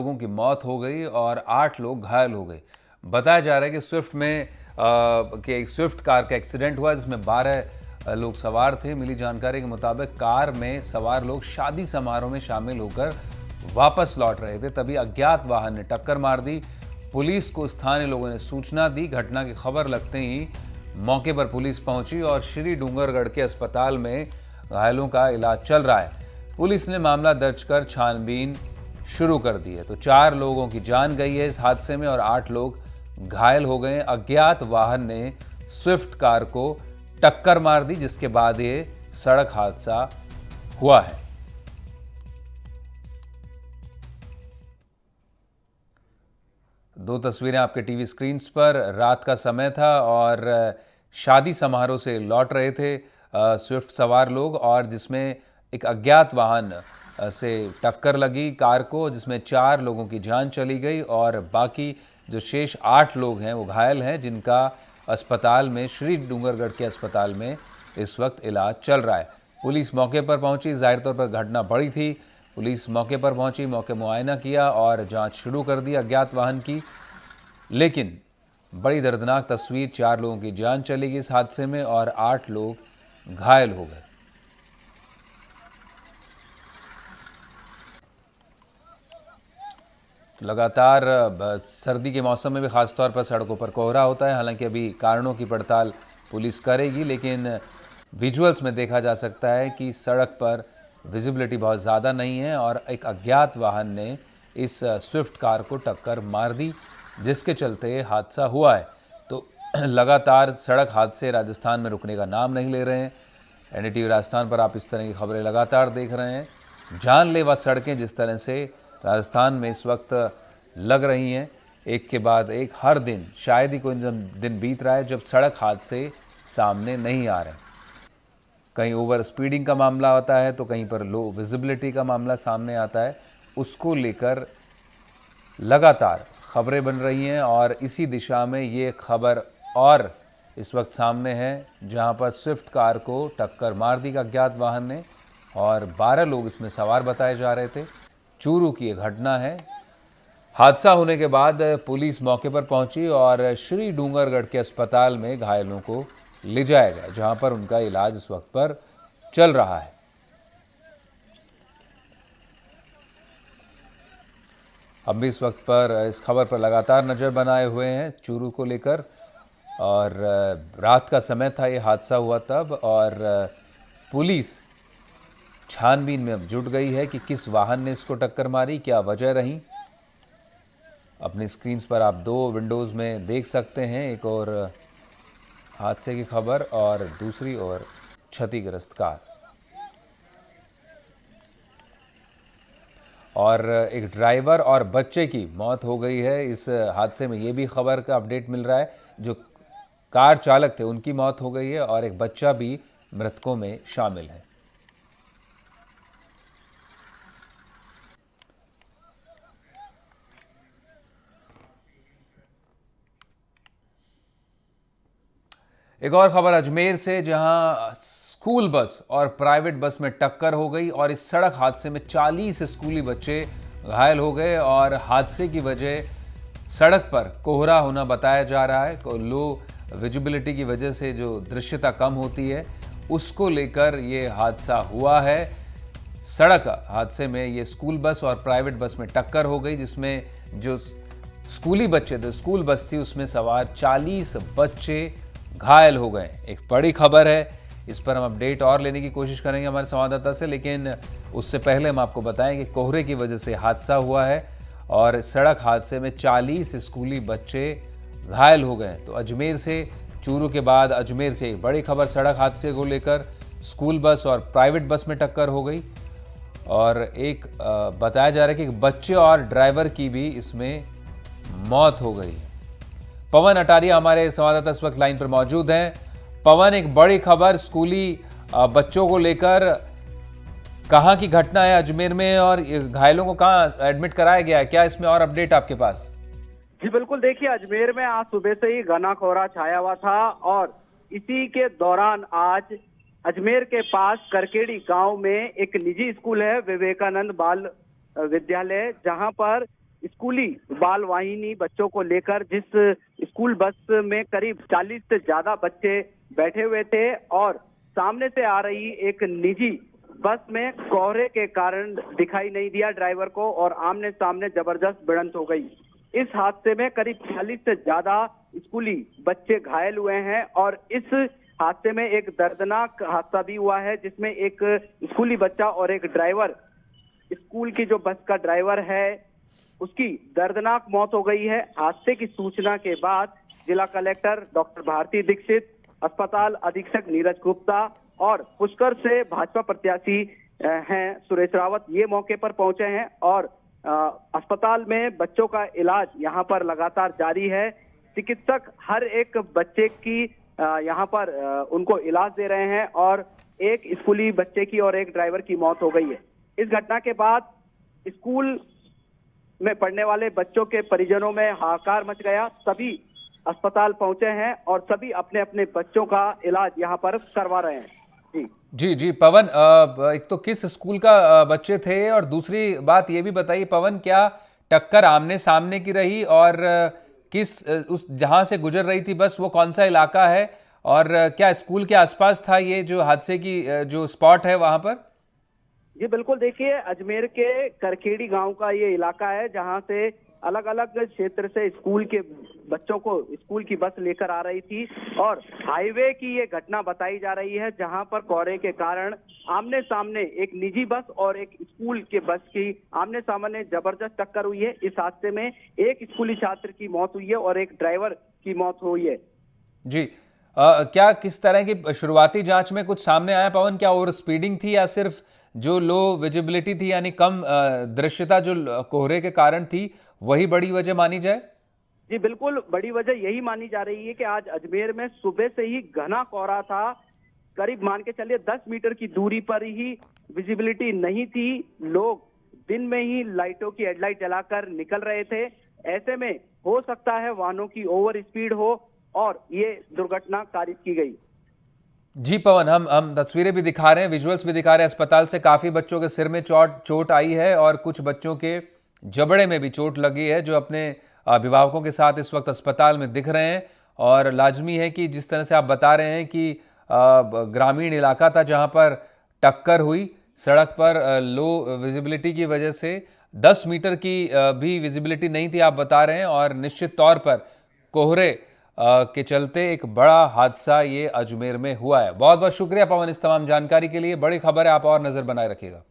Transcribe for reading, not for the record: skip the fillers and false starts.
लोगों की मौत हो गई और 8 लोग घायल हो गए। बताया जा रहा है कि स्विफ्ट कार का एक्सीडेंट हुआ जिसमें 12 लोग सवार थे। मिली जानकारी के मुताबिक कार में सवार लोग शादी समारोह में शामिल होकर वापस लौट रहे थे, तभी अज्ञात वाहन ने टक्कर मार दी। पुलिस को स्थानीय लोगों ने सूचना दी। घटना की खबर लगते ही मौके पर पुलिस पहुंची और श्री डूंगरगढ़ के अस्पताल में घायलों का इलाज चल रहा है। पुलिस ने मामला दर्ज कर छानबीन शुरू कर दी है। तो 4 लोगों की जान गई है इस हादसे में और 8 लोग घायल हो गए। अज्ञात वाहन ने स्विफ्ट कार को टक्कर मार दी, जिसके बाद ये सड़क हादसा हुआ है। दो तस्वीरें आपके टीवी स्क्रीन पर। रात का समय था और शादी समारोह से लौट रहे थे स्विफ्ट सवार लोग, और जिसमें एक अज्ञात वाहन से टक्कर लगी कार को, जिसमें 4 लोगों की जान चली गई और बाकी जो शेष 8 लोग हैं वो घायल हैं, जिनका अस्पताल में, श्री डूंगरगढ़ के अस्पताल में इस वक्त इलाज चल रहा है। पुलिस मौके पर पहुंची। जाहिर तौर पर घटना बड़ी थी। पुलिस मौके पर पहुंची, मौके मुआयना किया और जांच शुरू कर दी अज्ञात वाहन की। लेकिन बड़ी दर्दनाक तस्वीर, 4 लोगों की जान चली गई इस हादसे में और 8 लोग घायल हो गए। लगातार सर्दी के मौसम में भी खासतौर पर सड़कों पर कोहरा होता है। हालांकि अभी कारणों की पड़ताल पुलिस करेगी, लेकिन विजुअल्स में देखा जा सकता है कि सड़क पर विजिबिलिटी बहुत ज़्यादा नहीं है और एक अज्ञात वाहन ने इस स्विफ्ट कार को टक्कर मार दी, जिसके चलते हादसा हुआ है। तो लगातार सड़क हादसे राजस्थान में रुकने का नाम नहीं ले रहे हैं। एनडीटीवी राजस्थान पर आप इस तरह की खबरें लगातार देख रहे हैं। जानलेवा सड़कें जिस तरह से राजस्थान में इस वक्त लग रही हैं, एक के बाद एक, हर दिन शायद ही कोई दिन बीत रहा है जब सड़क हादसे सामने नहीं आ रहे। कहीं ओवर स्पीडिंग का मामला होता है तो कहीं पर लो विजिबिलिटी का मामला सामने आता है। उसको लेकर लगातार खबरें बन रही हैं और इसी दिशा में ये खबर और इस वक्त सामने है, जहां पर स्विफ्ट कार को टक्कर मार दी अज्ञात वाहन ने और 12 लोग इसमें सवार बताए जा रहे थे। चूरू की ये घटना है। हादसा होने के बाद पुलिस मौके पर पहुंची और श्री डूंगरगढ़ के अस्पताल में घायलों को ले जाया गया, जहां पर उनका इलाज इस वक्त पर चल रहा है। हम भी इस वक्त पर इस खबर पर लगातार नज़र बनाए हुए हैं चूरू को लेकर। और रात का समय था ये हादसा हुआ तब, और पुलिस छानबीन में अब जुट गई है कि किस वाहन ने इसको टक्कर मारी, क्या वजह रही। अपनी स्क्रीन्स पर आप 2 विंडोज़ में देख सकते हैं, एक और हादसे की खबर और दूसरी ओर क्षतिग्रस्त कार। और एक ड्राइवर और बच्चे की मौत हो गई है इस हादसे में, ये भी खबर का अपडेट मिल रहा है। जो कार चालक थे उनकी मौत हो गई है और एक बच्चा भी मृतकों में शामिल है। एक और खबर अजमेर से, जहां स्कूल बस और प्राइवेट बस में टक्कर हो गई और इस सड़क हादसे में 40 स्कूली बच्चे घायल हो गए और हादसे की वजह सड़क पर कोहरा होना बताया जा रहा है। लो विजिबिलिटी की वजह से जो दृश्यता कम होती है, उसको लेकर ये हादसा हुआ है। सड़क हादसे में ये स्कूल बस और प्राइवेट बस में टक्कर हो गई, जिसमें जो स्कूली बच्चे थे, स्कूल बस थी, उसमें सवार 40 बच्चे घायल हो गए। एक बड़ी खबर है, इस पर हम अपडेट और लेने की कोशिश करेंगे हमारे संवाददाता से, लेकिन उससे पहले हम आपको बताएं कि कोहरे की वजह से हादसा हुआ है और सड़क हादसे में 40 स्कूली बच्चे घायल हो गए। तो अजमेर से, चूरू के बाद अजमेर से एक बड़ी खबर सड़क हादसे को लेकर। स्कूल बस और प्राइवेट बस में टक्कर हो गई और एक बताया जा रहा है कि एक बच्चे और ड्राइवर की भी इसमें मौत हो गई। पवन अटारिया हमारे संवाददाता इस वक्त लाइन पर मौजूद हैं। पवन, एक बड़ी खबर स्कूली बच्चों को लेकर, कहाँ की घटना है अजमेर में और घायलों को कहाँ एडमिट कराया गया है, क्या इसमें और अपडेट आपके पास? जी बिल्कुल, देखिए अजमेर में आज सुबह से ही घना कोहरा छाया हुआ था और इसी के दौरान आज अजमेर के पास करकेड़ी गांव में एक निजी स्कूल है, विवेकानंद बाल विद्यालय, जहां पर स्कूली बाल वाहिनी बच्चों को लेकर जिस स्कूल बस में करीब 40 से ज्यादा बच्चे बैठे हुए थे और सामने से आ रही एक निजी बस में कोहरे के कारण दिखाई नहीं दिया ड्राइवर को और आमने सामने जबरदस्त भिड़ंत हो गई। इस हादसे में करीब 40 से ज्यादा स्कूली बच्चे घायल हुए हैं और इस हादसे में एक दर्दनाक हादसा भी हुआ है जिसमें एक स्कूली बच्चा और एक ड्राइवर, स्कूल की जो बस का ड्राइवर है उसकी दर्दनाक मौत हो गई है। हादसे की सूचना के बाद जिला कलेक्टर डॉक्टर भारती दीक्षित, अस्पताल अधीक्षक नीरज गुप्ता और पुष्कर से भाजपा प्रत्याशी हैं सुरेश रावत, ये मौके पर पहुंचे हैं और अस्पताल में बच्चों का इलाज यहां पर लगातार जारी है। चिकित्सक हर एक बच्चे की यहां पर उनको इलाज दे रहे हैं और एक स्कूली बच्चे की और एक ड्राइवर की मौत हो गई है। इस घटना के बाद स्कूल में पढ़ने वाले बच्चों के परिजनों में हाहाकार मच गया। सभी अस्पताल पहुंचे हैं और सभी अपने अपने बच्चों का इलाज यहां पर करवा रहे हैं। जी पवन, एक तो किस स्कूल का बच्चे थे और दूसरी बात ये भी बताइए पवन, क्या टक्कर आमने सामने की रही और किस उस जहां से गुजर रही थी बस वो कौन सा इलाका है और क्या स्कूल के आसपास था ये जो हादसे की जो स्पॉट है वहां पर? जी बिल्कुल, देखिए अजमेर के करखेड़ी गांव का ये इलाका है जहां से अलग अलग क्षेत्र से स्कूल के बच्चों को स्कूल की बस लेकर आ रही थी और हाईवे की ये घटना बताई जा रही है जहां पर कोहरे के कारण आमने सामने एक निजी बस और एक स्कूल के बस की आमने सामने जबरदस्त टक्कर हुई है। इस हादसे में एक स्कूली छात्र की मौत हुई है और एक ड्राइवर की मौत हुई है। जी, क्या किस तरह की शुरुआती जांच में कुछ सामने आया पवन? क्या ओवर स्पीडिंग थी या सिर्फ जो लो विजिबिलिटी थी यानी कम दृश्यता जो कोहरे के कारण थी वही बड़ी वजह मानी जाए? जी बिल्कुल, बड़ी वजह यही मानी जा रही है कि आज अजमेर में सुबह से ही घना कोहरा था। करीब मान के चलिए 10 मीटर की दूरी पर ही विजिबिलिटी नहीं थी। लोग दिन में ही लाइटों की हेडलाइट जलाकर निकल रहे थे। ऐसे में हो सकता है वाहनों की ओवर स्पीड हो और ये दुर्घटना कारित की गई। जी पवन, हम तस्वीरें भी दिखा रहे हैं, विजुअल्स भी दिखा रहे हैं। अस्पताल से काफी बच्चों के सिर में चोट आई है और कुछ बच्चों के जबड़े में भी चोट लगी है जो अपने अभिभावकों के साथ इस वक्त अस्पताल में दिख रहे हैं। और लाजमी है कि जिस तरह से आप बता रहे हैं कि ग्रामीण इलाका था जहां पर टक्कर हुई, सड़क पर लो विजिबिलिटी की वजह से 10 मीटर की भी विजिबिलिटी नहीं थी आप बता रहे हैं और निश्चित तौर पर कोहरे के चलते एक बड़ा हादसा ये अजमेर में हुआ है। बहुत बहुत शुक्रिया पवन इस तमाम जानकारी के लिए। बड़ी खबर है, आप और नजर बनाए रखिएगा।